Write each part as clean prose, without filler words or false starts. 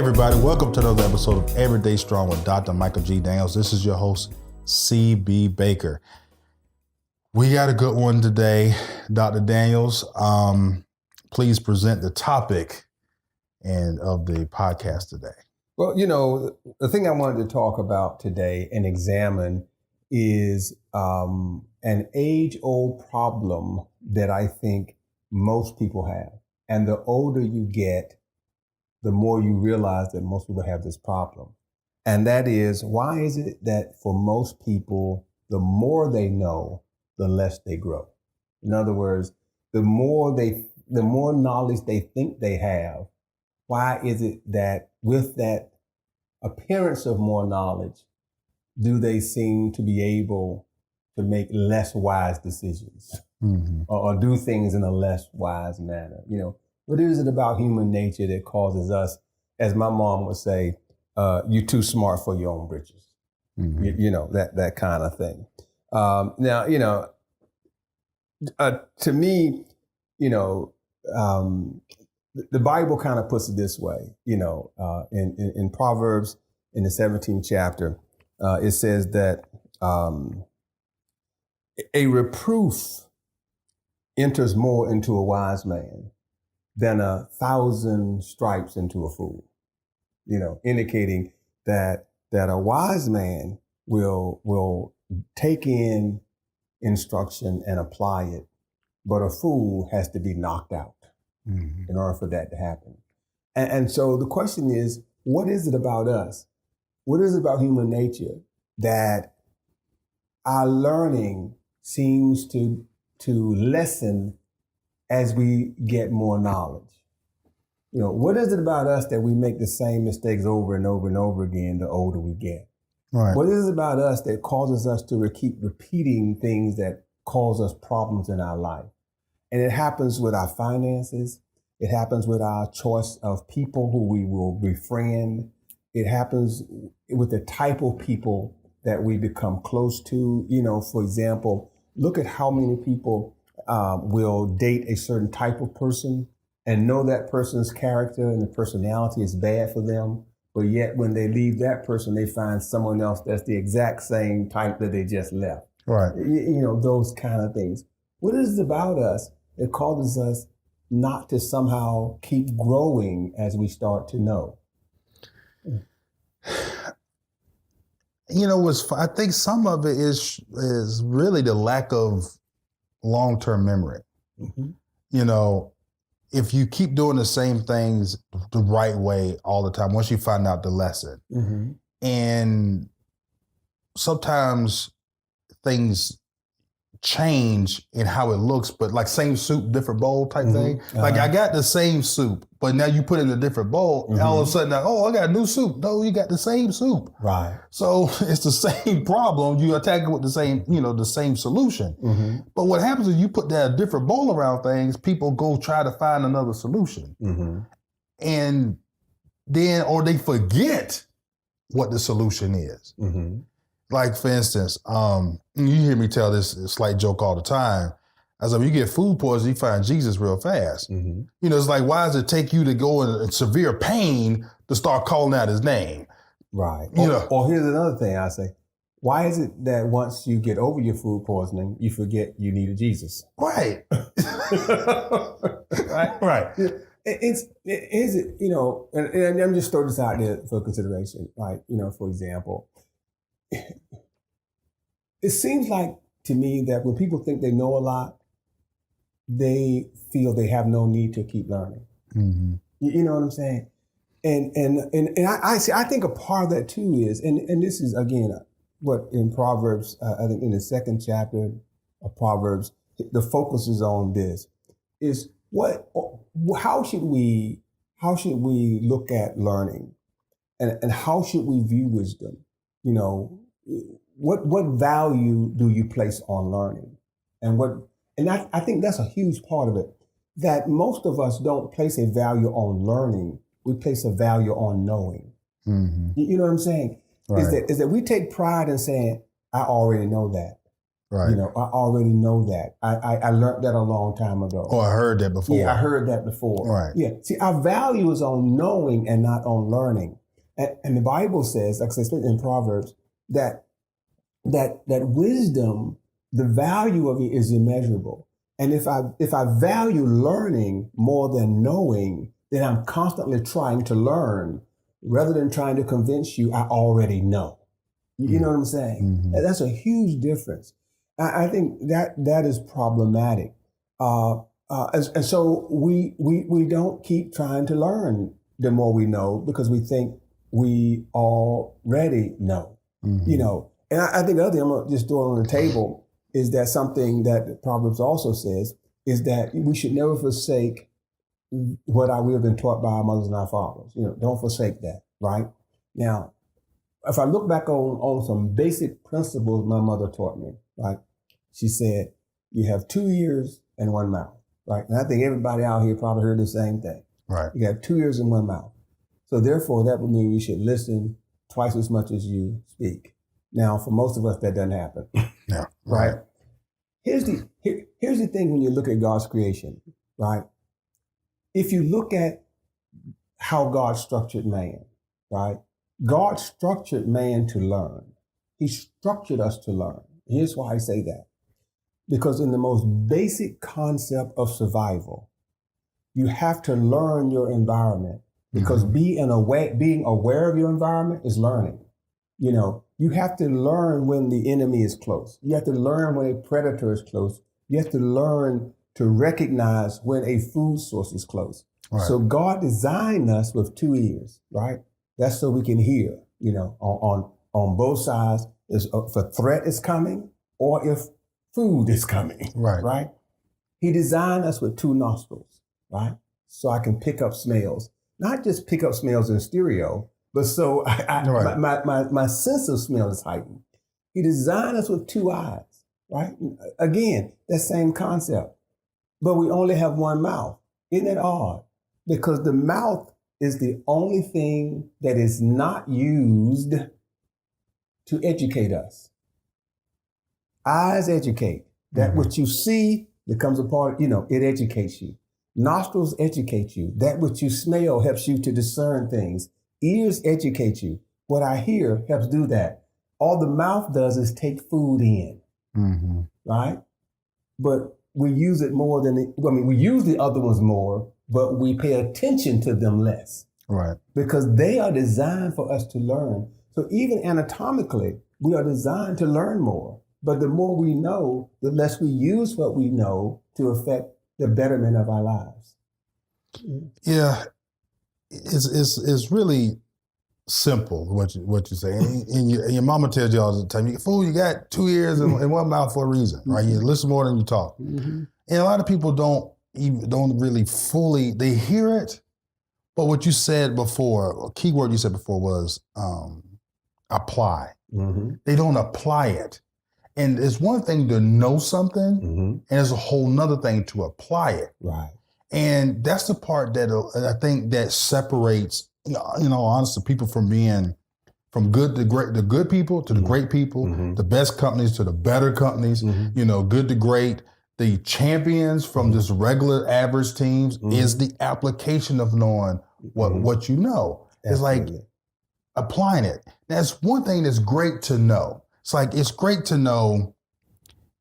everybody. Welcome to another episode of Everyday Strong with Dr. Michael G. Daniels. This is your host, C.B. Baker. We got a good one today, Dr. Daniels. Please present the topic of the podcast today. Well, the thing I wanted to talk about today and examine is an age-old problem that I think most people have. And the older you get, the more you realize that most people have this problem. And that is, why is it that for most people, the more they know, the less they grow? In other words, the more knowledge they think they have, why is it that with that appearance of more knowledge, do they seem to be able to make less wise decisions or do things in a less wise manner? What is it about human nature that causes us, as my mom would say, you're too smart for your own britches? That kind of thing. To me, the Bible kind of puts it this way, in Proverbs, in the 17th chapter, it says that a reproof enters more into a wise man than 1,000 stripes into a fool, indicating that a wise man will take in instruction and apply it, but a fool has to be knocked out in order for that to happen. And so the question is, what is it about us? What is it about human nature that our learning seems to lessen as we get more knowledge? What is it about us that we make the same mistakes over and over and over again the older we get? Right. What is it about us that causes us to keep repeating things that cause us problems in our life? And it happens with our finances. It happens with our choice of people who we will befriend. It happens with the type of people that we become close to. For example, look at how many people will date a certain type of person and know that person's character and the personality is bad for them. But yet when they leave that person, they find someone else that's the exact same type that they just left. Right. Those kind of things. What is it about us that causes us not to somehow keep growing as we start to know? I think some of it is really the lack of long-term memory. If you keep doing the same things the right way all the time, once you find out the lesson, and sometimes things change in how it looks, but like same soup, different bowl type thing. Like I got the same soup, but now you put it in a different bowl, and all of a sudden, I got a new soup. No, you got the same soup. Right. So it's the same problem. You attack it with the same, the same solution. But what happens is you put that different bowl around things, people go try to find another solution. And then, or they forget what the solution is. Like, for instance, you hear me tell this slight joke all the time. I was like, when you get food poisoning, you find Jesus real fast. It's like, why does it take you to go in severe pain to start calling out his name? Right. Or here's another thing I say. Why is it that once you get over your food poisoning, you forget you need a Jesus? Right. Right. And I'm just throwing this out there for consideration, right? For example, it seems like to me that when people think they know a lot, they feel they have no need to keep learning. You know what I'm saying? And I think a part of that too is, and this is again what in Proverbs, I think in the 2nd chapter of Proverbs, the focus is on this: is how should we look at learning, and how should we view wisdom? What value do you place on learning? And I think that's a huge part of it, that most of us don't place a value on learning. We place a value on knowing. You know what I'm saying? Right. Is that we take pride in saying, I already know that. Right. You know, I already know that. I learned that a long time ago. Or I heard that before. Yeah, I heard that before. Right. Yeah. See, our value is on knowing and not on learning. And the Bible says, like I said in Proverbs, that wisdom, the value of it is immeasurable. And if I value learning more than knowing, then I'm constantly trying to learn rather than trying to convince you I already know. You know what I'm saying? Mm-hmm. That's a huge difference. I think that is problematic. And so we don't keep trying to learn the more we know because we think we already know. Mm-hmm. You know, and I think the other thing I'm going to just throw on the table is that something that Proverbs also says is that we should never forsake what we have been taught by our mothers and our fathers. You know, don't forsake that, right? Now, if I look back on some basic principles my mother taught me, right? She said, you have 2 ears and 1 mouth, right? And I think everybody out here probably heard the same thing. Right. You have 2 ears and 1 mouth. So therefore, that would mean you should listen twice as much as you speak. Now, for most of us, that doesn't happen. Yeah. Right? Here's the thing when you look at God's creation, right? If you look at how God structured man, right? God structured man to learn. He structured us to learn. Here's why I say that. Because in the most basic concept of survival, you have to learn your environment. Because being aware of your environment is learning. You know, you have to learn when the enemy is close. You have to learn when a predator is close. You have to learn to recognize when a food source is close. Right. So God designed us with 2 ears, right? That's so we can hear, you know, on both sides if a threat is coming or if food is coming, right? He designed us with 2 nostrils, right? So I can pick up smells, not just pick up smells in stereo, but so my sense of smell is heightened. He designed us with 2 eyes, right? Again, that same concept, but we only have 1 mouth. Isn't that odd? Because the mouth is the only thing that is not used to educate us. Eyes educate. That what you see becomes a part, you know, it educates you. Nostrils educate you. That which you smell helps you to discern things. Ears educate you. What I hear helps do that. All the mouth does is take food in, right? But we use it more than, we use the other ones more, but we pay attention to them less. Right. Because they are designed for us to learn. So even anatomically, we are designed to learn more. But the more we know, the less we use what we know to affect the betterment of our lives. Yeah, it's really simple what you say, and your mama tells you all the time. Fool, you got 2 ears and 1 mouth for a reason, right? You listen more than you talk, and a lot of people don't really fully. They hear it, but what you said before, a key word you said before was apply. They don't apply it. And it's one thing to know something, and it's a whole nother thing to apply it. Right. And that's the part that I think that separates, you know, honestly, people from being from good to great, the good people to the great people, the best companies to the better companies, you know, good to great. The champions from just regular average teams is the application of knowing what you know. Absolutely. It's like applying it. That's one thing that's great to know. It's great to know,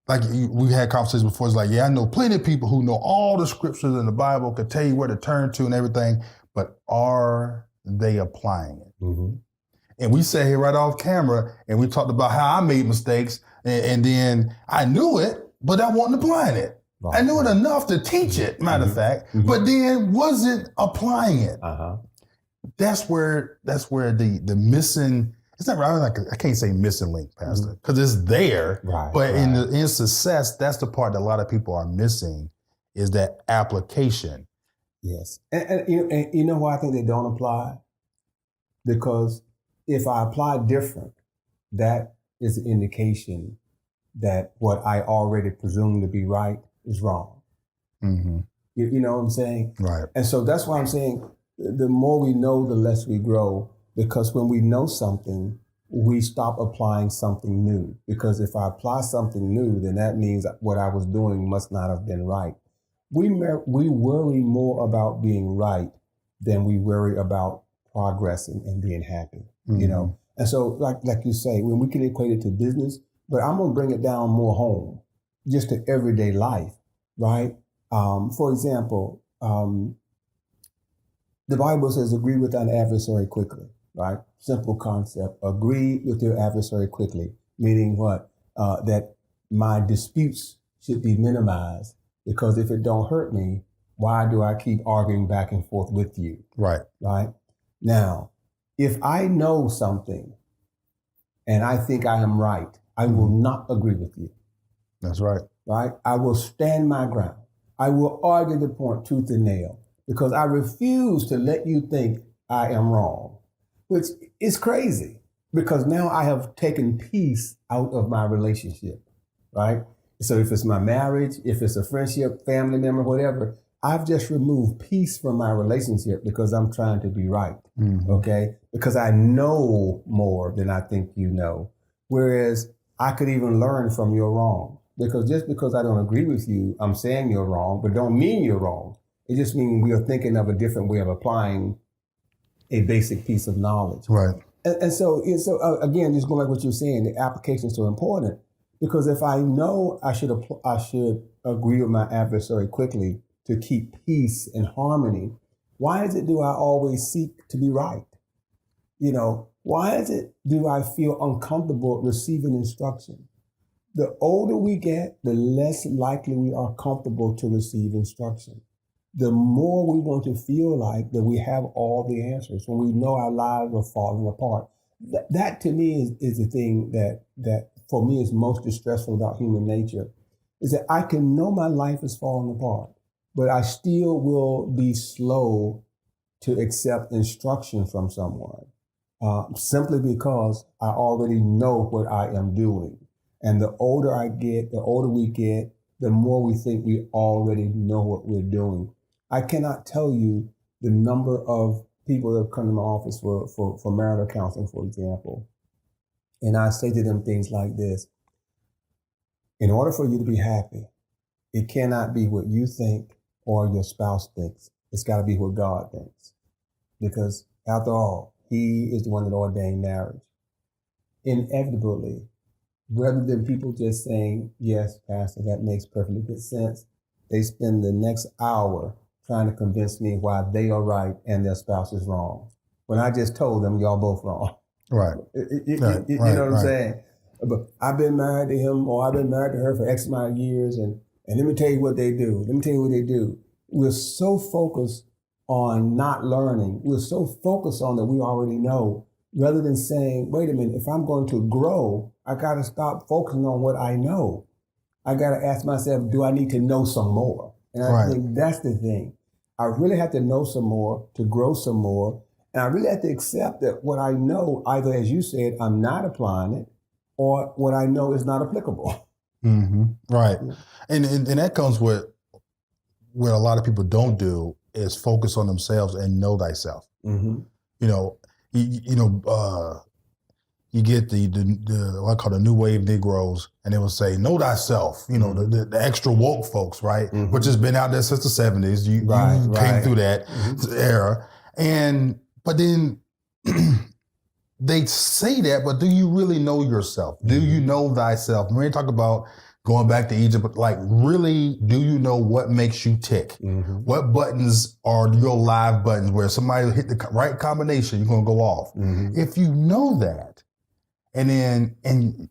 like we had conversations before, it's like, yeah, I know plenty of people who know all the scriptures in the Bible, could tell you where to turn to and everything, but are they applying it? And we sat here right off camera and we talked about how I made mistakes and then I knew it, but I wasn't applying it. Right. I knew it enough to teach it, matter of fact, but then wasn't applying it. That's where the missing. It's not right. I can't say missing link, Pastor, because it's there. Right, but in success, that's the part that a lot of people are missing, is that application. Yes, and you know why I think they don't apply? Because if I apply different, that is an indication that what I already presume to be right is wrong. You know what I'm saying? Right. And so that's why I'm saying the more we know, the less we grow. Because when we know something, we stop applying something new. Because if I apply something new, then that means what I was doing must not have been right. We worry more about being right than we worry about progressing and being happy, you know? And so like you say, when we can equate it to business, but I'm going to bring it down more home, just to everyday life, right? For example, the Bible says, agree with thine adversary quickly, right? Simple concept. Agree with your adversary quickly, meaning what? That my disputes should be minimized, because if it don't hurt me, why do I keep arguing back and forth with you? Right. Right? Now, if I know something and I think I am right, I will not agree with you. That's right. Right? I will stand my ground. I will argue the point tooth and nail, because I refuse to let you think I am wrong, which is crazy, because now I have taken peace out of my relationship, right? So if it's my marriage, if it's a friendship, family member, whatever, I've just removed peace from my relationship because I'm trying to be right, okay? Because I know more than I think you know. Whereas I could even learn from your wrong. Because just because I don't agree with you, I'm saying you're wrong, but don't mean you're wrong. It just means we are thinking of a different way of applying a basic piece of knowledge. Right. And so again, just going back to what you're saying, the application is so important, because if I know I should agree with my adversary quickly to keep peace and harmony, why do I always seek to be right? You know, why do I feel uncomfortable receiving instruction? The older we get, the less likely we are comfortable to receive instruction. The more we want to feel like that we have all the answers, when we know our lives are falling apart. That to me is the thing that for me is most distressful about human nature, is that I can know my life is falling apart, but I still will be slow to accept instruction from someone, simply because I already know what I am doing. And the older I get, the older we get, the more we think we already know what we're doing. I cannot tell you the number of people that have come to my office for marital counseling, for example. And I say to them things like this: in order for you to be happy, it cannot be what you think or your spouse thinks. It's got to be what God thinks. Because after all, He is the one that ordained marriage. Inevitably, rather than people just saying, yes, Pastor, that makes perfectly good sense, they spend the next hour trying to convince me why they are right and their spouse is wrong, when I just told them y'all both wrong. Right. You know what I'm saying? But I've been married to him, or I've been married to her for X amount of years, and let me tell you what they do. Let me tell you what they do. We're so focused on not learning. We're so focused on that we already know, rather than saying, wait a minute, if I'm going to grow, I got to stop focusing on what I know. I got to ask myself, do I need to know some more? And I think that's the thing. I really have to know some more to grow some more. And I really have to accept that what I know, either, as you said, I'm not applying it, or what I know is not applicable. Right. And that comes with what a lot of people don't do, is focus on themselves and know thyself. You know, you get the what I call the new wave Negroes, and they will say, know thyself, you know, the extra woke folks, right? Which has been out there since the 70s. You came through that era. But then they say that, but do you really know yourself? Do you know thyself? We're talking about going back to Egypt, but like, really, do you know what makes you tick? What buttons are your live buttons where somebody hit the right combination, you're going to go off? If you know that, and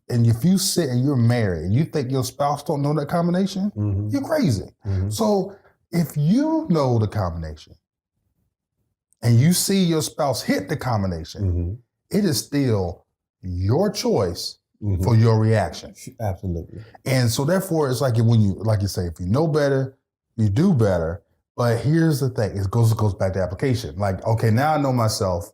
if you sit and you're married and you think your spouse don't know that combination, you're crazy. So if you know the combination and you see your spouse hit the combination, it is still your choice for your reaction. Absolutely. And so therefore, it's like when you, like you say, if you know better, you do better. But here's the thing, it goes back to application. Like, okay, now I know myself.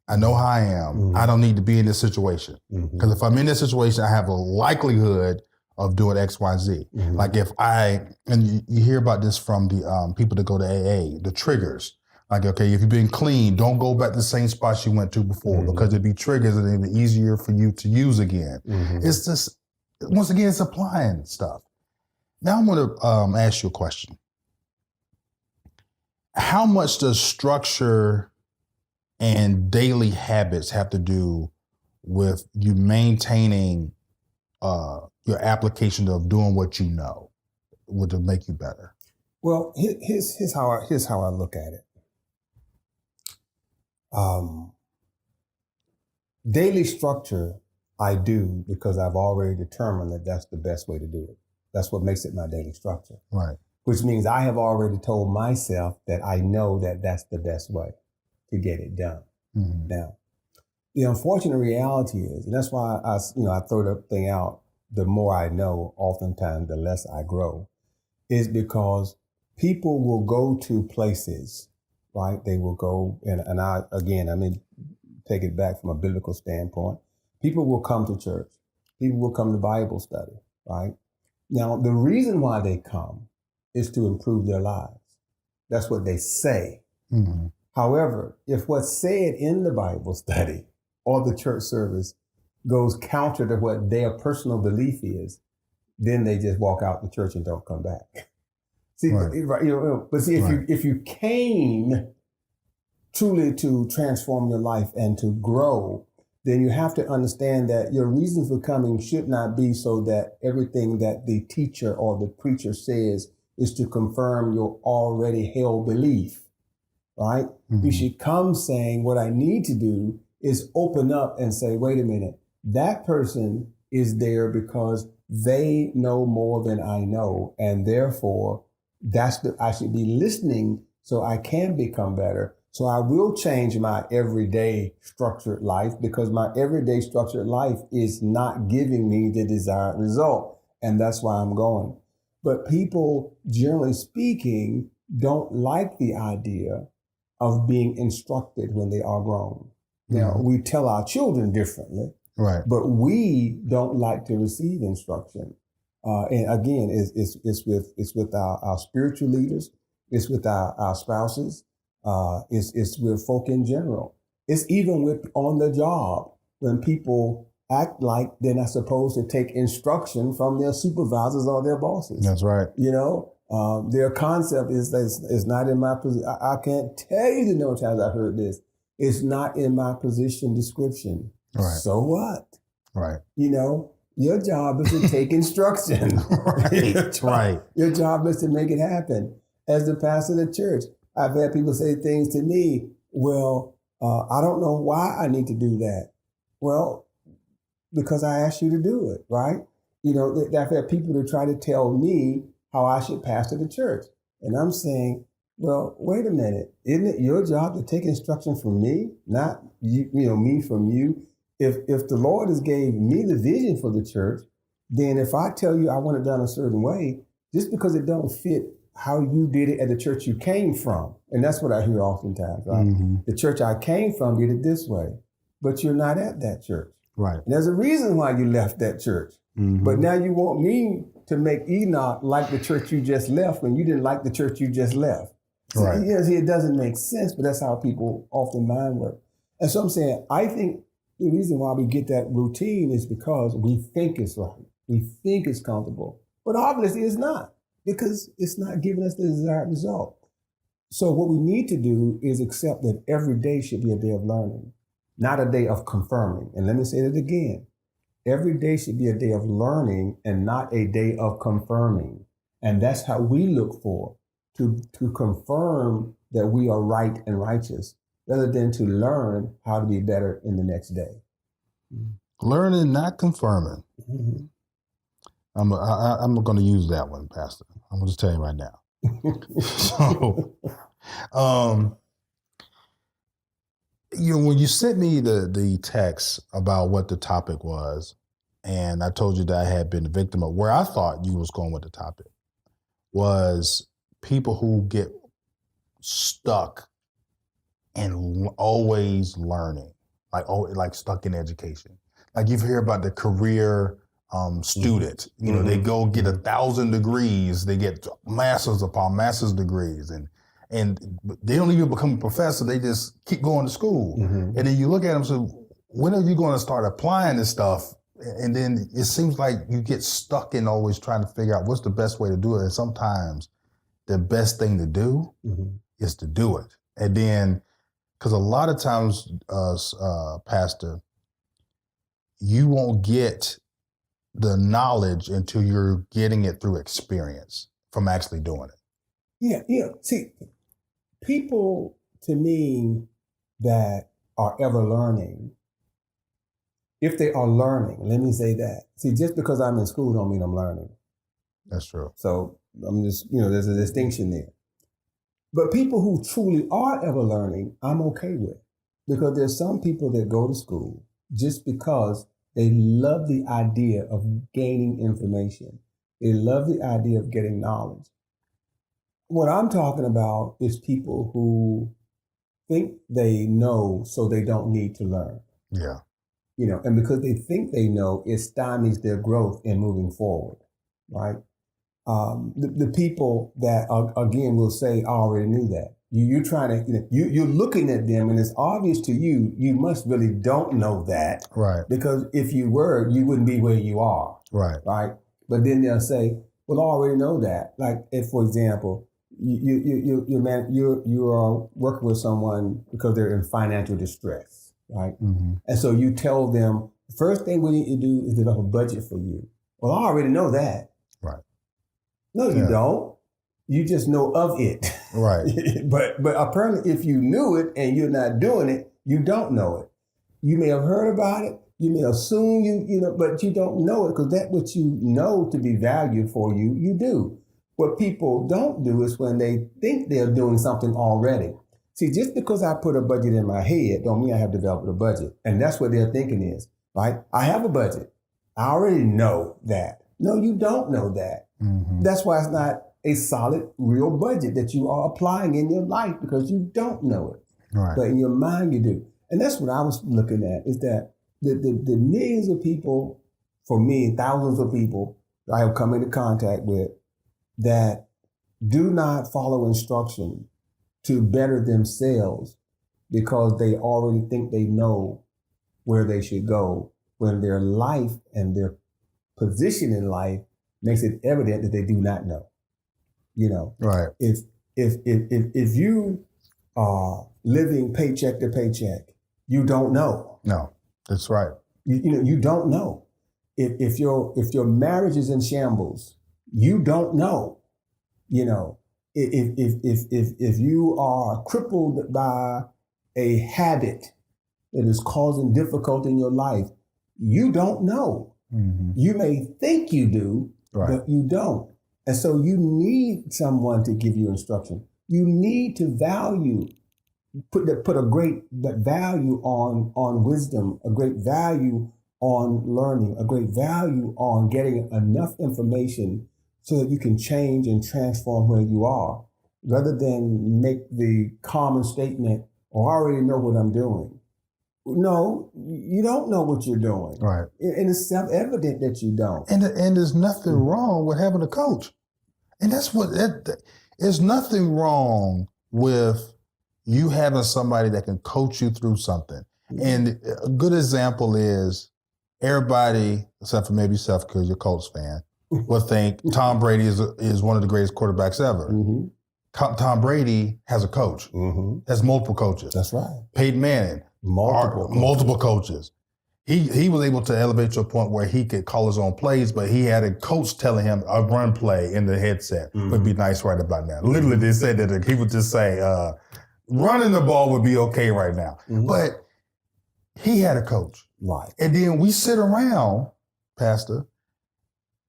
I know how I am. I don't need to be in this situation. Because if I'm in this situation, I have a likelihood of doing X, Y, Z. Like and you hear about this from the people that go to AA, the triggers. Like, okay, if you've been clean, don't go back to the same spots you went to before because it'd be triggers and it'd be easier for you to use again. It's just, once again, it's applying stuff. Now I'm going to ask you a question. How much does structure and daily habits have to do with you maintaining your application of doing what you know would make you better? Well, here's how I look at it. Daily structure I do because I've already determined that that's the best way to do it. That's what makes it my daily structure. Right. Which means I have already told myself that I know that that's the best way to get it done. Now, the unfortunate reality is, and that's why I throw that thing out, the more I know, oftentimes the less I grow, is because people will go to places, right? They will go, and I mean, take it back from a biblical standpoint. People will come to church. People will come to Bible study, right? Now, the reason why they come is to improve their lives. That's what they say. However, if what's said in the Bible study or the church service goes counter to what their personal belief is, then they just walk out the church and don't come back. See, right. But see, if you came truly to transform your life and to grow, then you have to understand that your reason for coming should not be so that everything that the teacher or the preacher says is to confirm your already held belief, right? You should come saying, what I need to do is open up and say, wait a minute, that person is there because they know more than I know, and therefore I should be listening so I can become better. So I will change my everyday structured life because my everyday structured life is not giving me the desired result. And that's why I'm going. But people, generally speaking, don't like the idea of being instructed when they are grown. Now, we tell our children differently, right? But we don't like to receive instruction. And again, it's with our spiritual leaders, it's with our spouses, it's with folk in general. It's even with on the job when people act like they're not supposed to take instruction from their supervisors or their bosses. That's right. You know, their concept is not in my position. I can't tell you the number of times I've heard this. It's not in my position description. Right. So what? Right. You know, your job is to take instruction. Right. Your job is to make it happen. As the pastor of the church, I've had people say things to me, well, I don't know why I need to do that. Well, because I asked you to do it, right? You know, I've had people to try to tell me how I should pastor the church. And I'm saying, well, wait a minute. Isn't it your job to take instruction from me, not me from you? If the Lord has gave me the vision for the church, then if I tell you I want it done a certain way, just because it don't fit how you did it at the church you came from, and that's what I hear oftentimes, right? The church I came from did it this way, but you're not at that church. Right. And there's a reason why you left that church. But now you want me to make Enoch like the church you just left when you didn't like the church you just left. So, right. It doesn't make sense, but that's how people often mind work. And so I'm saying, I think the reason why we get that routine is because we think it's right. We think it's comfortable. But obviously it's not, because it's not giving us the desired result. So what we need to do is accept that every day should be a day of learning, not a day of confirming. And let me say it again. Every day should be a day of learning and not a day of confirming. And that's how we look for to confirm that we are right and righteous, rather than to learn how to be better in the next day. Learning, not confirming. I'm going to use that one, Pastor. I'm going to just tell you right now. So, when you sent me the text about what the topic was, and I told you that I had been a victim of where I thought you was going with the topic, was people who get stuck and always learning, like stuck in education. Like you've heard about the career student, they go get 1,000 degrees, they get masters upon master's degrees, and and they don't even become a professor. They just keep going to school. And then you look at them and say, when are you going to start applying this stuff? And then it seems like you get stuck in always trying to figure out what's the best way to do it. And sometimes the best thing to do is to do it. And then, because a lot of times, Pastor, you won't get the knowledge until you're getting it through experience from actually doing it. Yeah. See, people, to me, that are ever learning, if they are learning, let me say that. See, just because I'm in school don't mean I'm learning. That's true. So I'm just, there's a distinction there. But people who truly are ever learning, I'm okay with. Because there's some people that go to school just because they love the idea of gaining information. They love the idea of getting knowledge. What I'm talking about is people who think they know so they don't need to learn. Yeah. And because they think they know, it stymies their growth in moving forward, right? The people that, again, will say, I already knew that. You're trying to, you're looking at them and it's obvious to you, you must really don't know that. Right. Because if you were, you wouldn't be where you are. Right. Right. But then they'll say, well, I already know that. Like, if, for example, you are working with someone because they're in financial distress, right? And so you tell them, the first thing we need to do is develop a budget for you. Well, I already know that. Right. No, you don't. You just know of it. Right. but apparently if you knew it and you're not doing it, you don't know it. You may have heard about it. You may assume but you don't know it because that what you know to be valued for you, you do. What people don't do is when they think they're doing something already. See, just because I put a budget in my head don't mean I have developed a budget. And that's what their thinking is, right? I have a budget. I already know that. No, you don't know that. That's why it's not a solid, real budget that you are applying in your life because you don't know it. Right. But in your mind, you do. And that's what I was looking at, is that the millions of people, for me, thousands of people I have come into contact with that do not follow instruction to better themselves because they already think they know where they should go, when their life and their position in life makes it evident that they do not know. Right. If you are living paycheck to paycheck, you don't know. No, that's right. You don't know. If your marriage is in shambles, you don't know. If you are crippled by a habit that is causing difficulty in your life, you don't know. You may think you do, but you don't. And so you need someone to give you instruction. You need to put a great value on wisdom, a great value on learning, a great value on getting enough information so that you can change and transform where you are, rather than make the common statement, oh, I already know what I'm doing. No, you don't know what you're doing. Right. And it's self-evident that you don't. And there's nothing wrong with having a coach. And that's there's nothing wrong with you having somebody that can coach you through something. And a good example is everybody, except for maybe yourself because you're a Colts fan, will think Tom Brady is one of the greatest quarterbacks ever. Tom Brady has a coach, has multiple coaches. That's right. Peyton Manning, multiple coaches. He was able to elevate to a point where he could call his own plays, but he had a coach telling him a run play in the headset would be nice right about now. Literally, they said that he would just say, running the ball would be okay right now. But he had a coach. Right. And then we sit around, Pastor,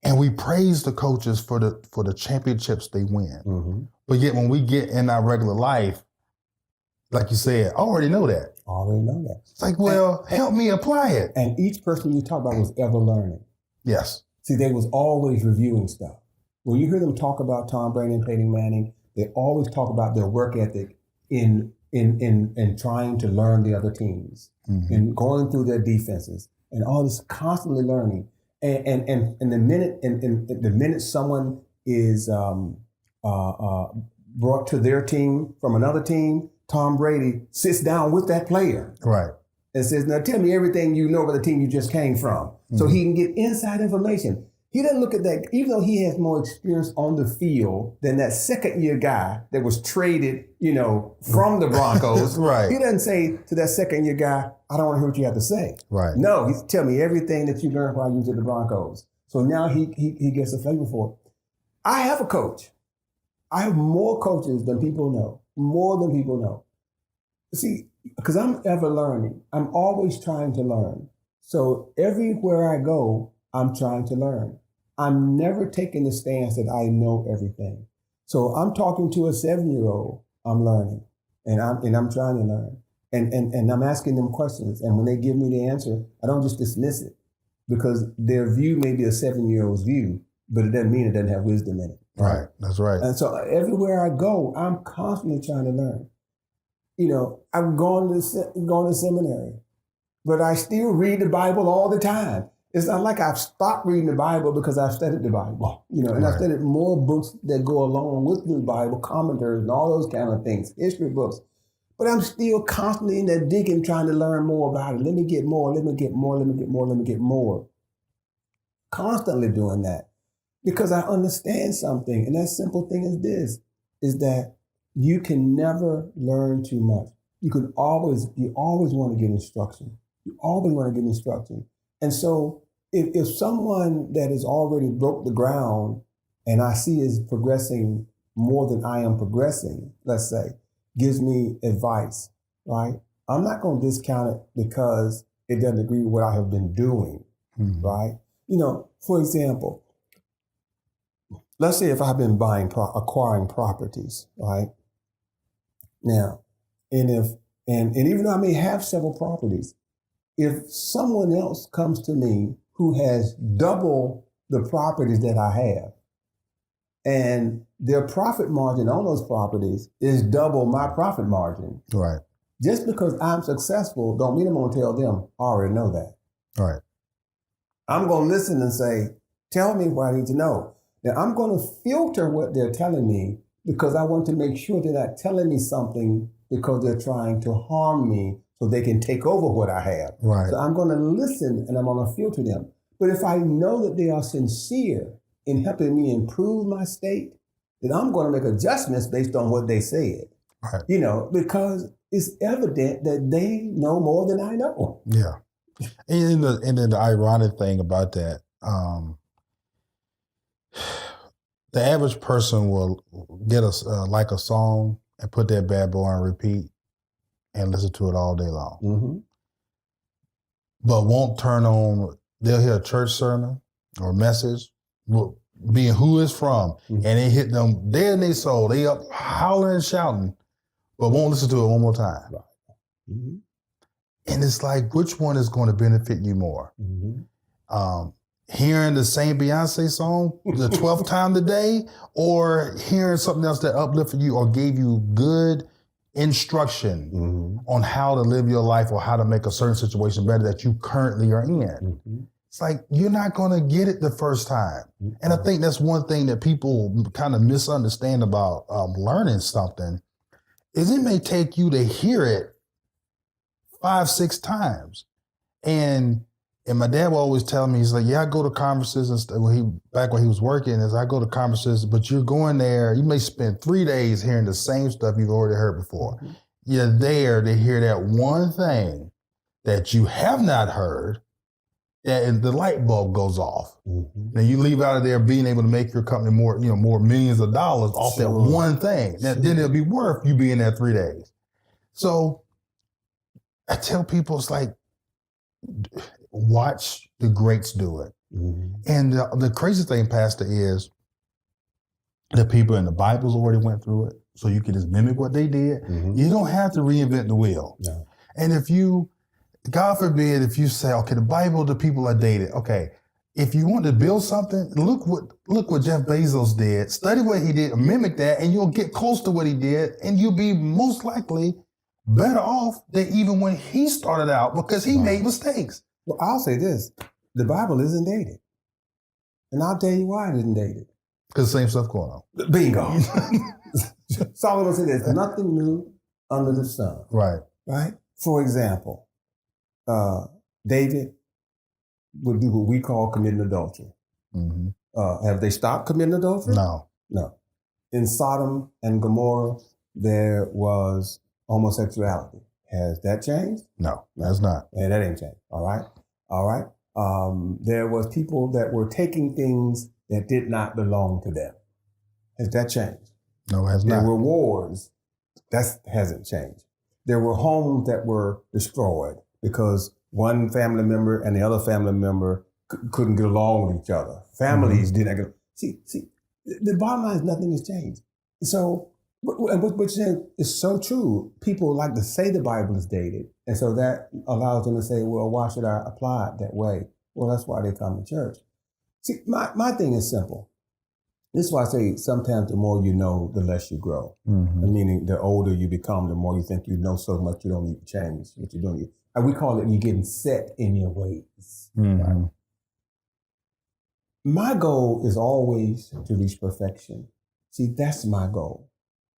and we praise the coaches for the championships they win. But yet when we get in our regular life, like you said, I already know that. Already know that. It's like, well, help me apply it. And each person you talk about was ever learning. Yes. See, they was always reviewing stuff. When you hear them talk about Tom Brady and Peyton Manning, they always talk about their work ethic in trying to learn the other teams and going through their defenses and all this constantly learning. And the minute someone is brought to their team from another team, Tom Brady sits down with that player. Right. And says, now tell me everything you know about the team you just came from. So he can get inside information. He doesn't look at that, even though he has more experience on the field than that second year guy that was traded, from the Broncos. Right. He doesn't say to that second year guy, I don't want to hear what you have to say. Right. No, he's tell me everything that you learned while you was at the Broncos. So now he gets a flavor for it. I have a coach. I have more coaches than people know, more than people know. See, because I'm ever learning. I'm always trying to learn. So everywhere I go, I'm trying to learn. I'm never taking the stance that I know everything. So I'm talking to a 7-year-old, I'm learning. And I'm trying to learn. And I'm asking them questions. And when they give me the answer, I don't just dismiss it. Because their view may be a 7-year-old's view, but it doesn't mean it doesn't have wisdom in it. Right. That's right. And so everywhere I go, I'm constantly trying to learn. I've gone to seminary, but I still read the Bible all the time. It's not like I've stopped reading the Bible because I've studied the Bible, and I've studied more books that go along with the Bible, commentaries and all those kind of things, history books. But I'm still constantly in there digging, trying to learn more about it. Let me get more, let me get more, let me get more, let me get more. Constantly doing that because I understand something. And that simple thing is this, is that you can never learn too much. You always want to get instruction. You always want to get instruction. And so if someone that has already broke the ground and I see is progressing more than I am progressing, let's say, gives me advice, right? I'm not going to discount it because it doesn't agree with what I have been doing, right? For example, let's say if I've been acquiring properties, right? Now, and even though I may have several properties, if someone else comes to me who has double the properties that I have, and their profit margin on those properties is double my profit margin, right? Just because I'm successful don't mean I'm going to tell them, I already know that. Right. I'm going to listen and say, tell me what I need to know. Now, I'm going to filter what they're telling me because I want to make sure they're not telling me something because they're trying to harm me so they can take over what I have. Right. So I'm going to listen and I'm going to filter them. But if I know that they are sincere in helping me improve my state, then I'm going to make adjustments based on what they said. Right. Because it's evident that they know more than I know. Yeah. And then the ironic thing about that, the average person will get like a song and put that bad boy on repeat and listen to it all day long. Mm-hmm. But won't turn on, they'll hear a church sermon or message, being who it's from, and it hit them dead in their soul. They up hollering and shouting, but won't listen to it one more time. Right. Mm-hmm. And it's like, which one is going to benefit you more? Mm-hmm. Hearing the same Beyonce song the 12th time today, or hearing something else that uplifted you or gave you good instruction on how to live your life or how to make a certain situation better that you currently are in. It's like, you're not going to get it the first time. And I think that's one thing that people kind of misunderstand about learning something is it may take you to hear it 5-6 times. And my dad would always tell me, he's like, yeah, I go to conferences and stuff. Back when he was working, is I go to conferences, but you're going there, you may spend 3 days hearing the same stuff you've already heard before. You're there to hear that one thing that you have not heard, and the light bulb goes off. Now you leave out of there being able to make your company more millions of dollars off that one thing. Then it'll be worth you being there 3 days. So I tell people, it's like, watch the greats do it. And the crazy thing, Pastor, is the people in the Bibles already went through it. So you can just mimic what they did. You don't have to reinvent the wheel. No. And if you, God forbid, if you say, okay, the Bible, the people are dated. Okay, if you want to build something, look what Jeff Bezos did. Study what he did, mimic that, and you'll get close to what he did, and you'll be most likely better off than even when he started out because he made mistakes. Well, I'll say this. The Bible isn't dated. And I'll tell you why it isn't dated. Because the same stuff going on. Bingo. Solomon said there's nothing new under the sun. Right. Right? For example, David would do what we call committing adultery. Mm-hmm. Have they stopped committing adultery? No. No. In Sodom and Gomorrah, there was homosexuality. Has that changed? No, that's not. Yeah, that ain't changed. All right. All right. There was people that were taking things that did not belong to them. Has that changed? No, it has not. There were wars. That hasn't changed. There were homes that were destroyed because one family member and the other family member couldn't get along with each other. Families didn't get. See, the bottom line is nothing has changed. So, what you're saying is so true. People like to say the Bible is dated, and so that allows them to say, well, why should I apply it that way? Well, that's why they come to church. See, my thing is simple. This is why I say sometimes the more you know, the less you grow. Mm-hmm. Meaning the older you become, the more you think you know so much you don't need to change what you're doing. And we call it you're getting set in your ways. Mm-hmm. Right? My goal is always to reach perfection. See, that's my goal,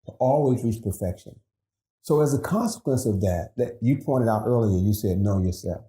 to always reach perfection. So as a consequence of that you pointed out earlier, you said, know yourself.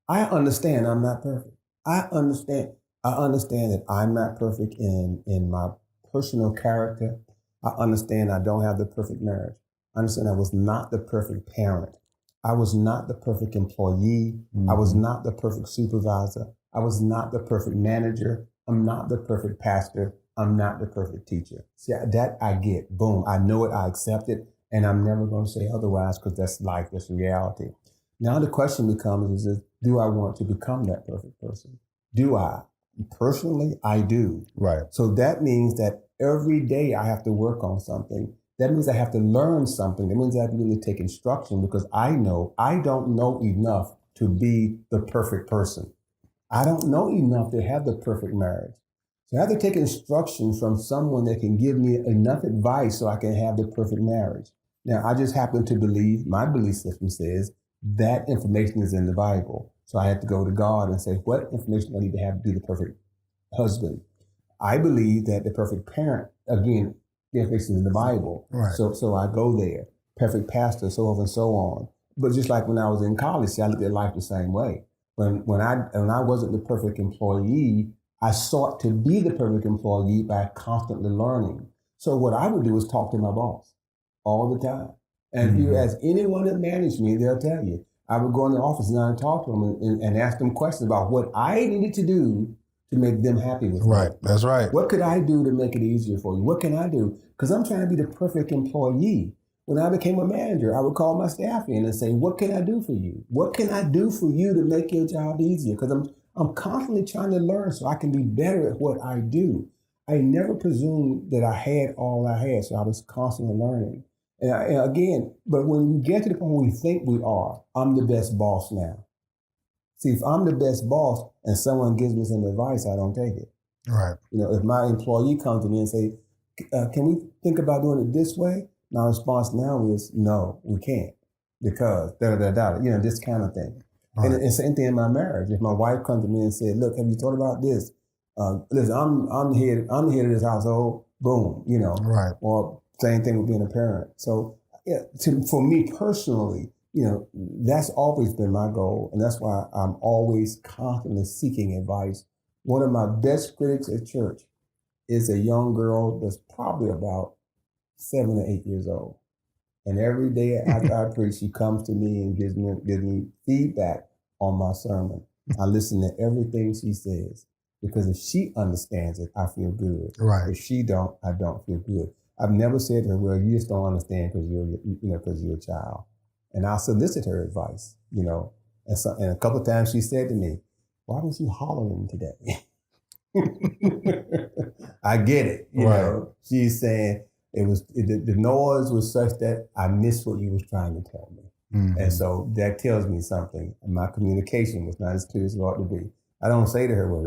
I understand I'm not perfect. I understand that I'm not perfect in my personal character. I understand I don't have the perfect marriage. I understand I was not the perfect parent. I was not the perfect employee. Mm-hmm. I was not the perfect supervisor. I was not the perfect manager. I'm not the perfect pastor. I'm not the perfect teacher. See, that I get. Boom. I know it. I accept it. And I'm never going to say otherwise because that's life. That's reality. Now the question becomes is do I want to become that perfect person? Do I? Personally, I do. Right. So that means that every day I have to work on something. That means I have to learn something. That means I have to really take instruction because I know I don't know enough to be the perfect person. I don't know enough to have the perfect marriage. So I have to take instruction from someone that can give me enough advice so I can have the perfect marriage. Now, I just happen to believe, my belief system says that information is in the Bible. So I have to go to God and say, what information do I need to have to be the perfect husband? I believe that the perfect parent, again, the information is in the Bible. Right. So I go there. Perfect pastor, so on and so on. But just like when I was in college, see, I looked at life the same way. When I wasn't the perfect employee, I sought to be the perfect employee by constantly learning. So what I would do is talk to my boss all the time. And if you ask anyone that managed me, they'll tell you. I would go in the office and I'd talk to them and ask them questions about what I needed to do to make them happy with me. Right, that's right. What could I do to make it easier for you? What can I do? Because I'm trying to be the perfect employee. When I became a manager, I would call my staff in and say, what can I do for you? What can I do for you to make your job easier? Because I'm constantly trying to learn so I can be better at what I do. I never presumed that I had all I had, so I was constantly learning. And again, but when we get to the point where we think we are, I'm the best boss now. See, if I'm the best boss and someone gives me some advice, I don't take it. Right. You know, if my employee comes to me and say, can we think about doing it this way? My response now is, no, we can't. Because, this kind of thing. Right. And the same thing in my marriage. If my wife comes to me and says, look, have you thought about this? Listen, I'm the head of this household. Boom, Right. Or same thing with being a parent. So for me personally, that's always been my goal. And that's why I'm always constantly seeking advice. One of my best critics at church is a young girl that's probably about 7 or 8 years old. And every day after I preach, she comes to me and gives me feedback on my sermon. I listen to everything she says because if she understands it, I feel good. Right. If she don't, I don't feel good. I've never said to her, well, you just don't understand because you're a child. And I'll solicit her advice, And a couple of times she said to me, why was you hollering today? I get it. You know, she's saying the noise was such that I missed what you was trying to tell me. Mm-hmm. And so that tells me something. And my communication was not as clear as it ought to be. I don't say to her, well,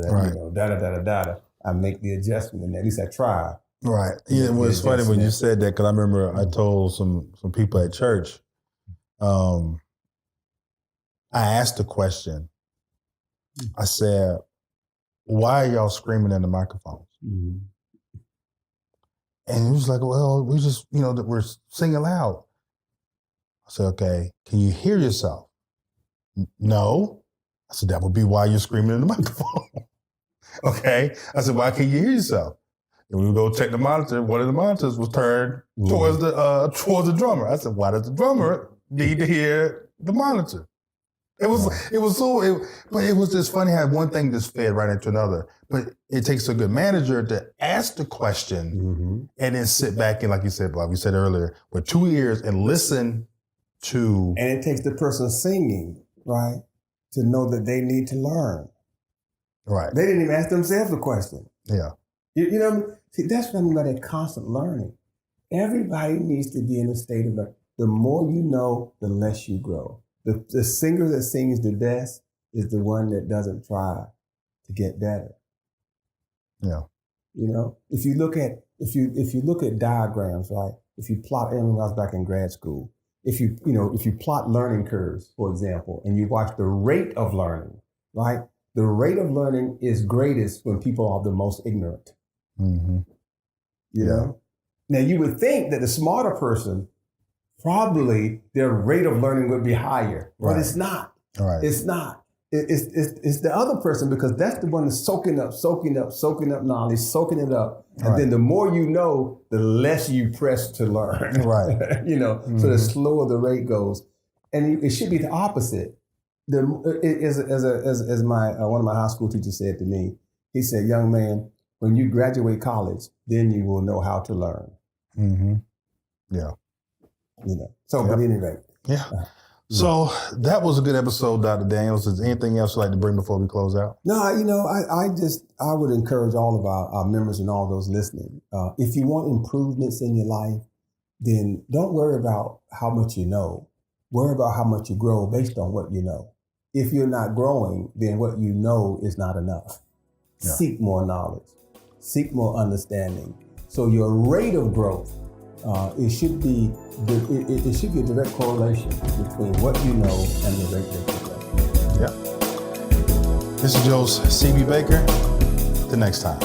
da-da-da-da-da. I make the adjustment, and at least I try. Right. Yeah, well, it's funny when you said that, because I remember I told some people at church, I asked a question. I said, why are y'all screaming in the microphones? Mm-hmm. And he was like, well, we just, that we're singing loud. I said, okay, can you hear yourself? No. I said, that would be why you're screaming in the microphone. Okay. I said, why can't you hear yourself? And we would go check the monitor. One of the monitors was turned towards the drummer. I said, why does the drummer need to hear the monitor? It was just funny how one thing just fed right into another. But it takes a good manager to ask the question and then sit back and, like we said earlier, with 2 ears and listen to. And it takes the person singing, right, to know that they need to learn. Right. They didn't even ask themselves the question. Yeah. You know what I mean? See, that's what I mean by that constant learning. Everybody needs to be in a state of learning. The more you know, the less you grow. The singer that sings the best is the one that doesn't try to get better. Yeah. If you look at diagrams, right? If you plot, and when I was back in grad school, if you plot learning curves, for example, and you watch the rate of learning, right? The rate of learning is greatest when people are the most ignorant. Mm-hmm. You know? Now you would think that the smarter person, probably their rate of learning would be higher, but it's not. Right. It's not. It's the other person, because that's the one that's soaking up knowledge, soaking it up. And then the more you know, the less you press to learn. Right. So the slower the rate goes. And it should be the opposite. As one of my high school teachers said to me, he said, young man, when you graduate college, then you will know how to learn. Mm-hmm. Yeah. So, but anyway. Yeah. So that was a good episode, Dr. Daniels. Is there anything else you'd like to bring before we close out? No, I would encourage all of our members and all those listening. If you want improvements in your life, then don't worry about how much you know. Worry about how much you grow based on what you know. If you're not growing, then what you know is not enough. Yeah. Seek more knowledge. Seek more understanding. So your rate of growth, it should be a direct correlation between what you know and the rate that you grow. Yeah. This is Joe's C.B. Baker. Till next time.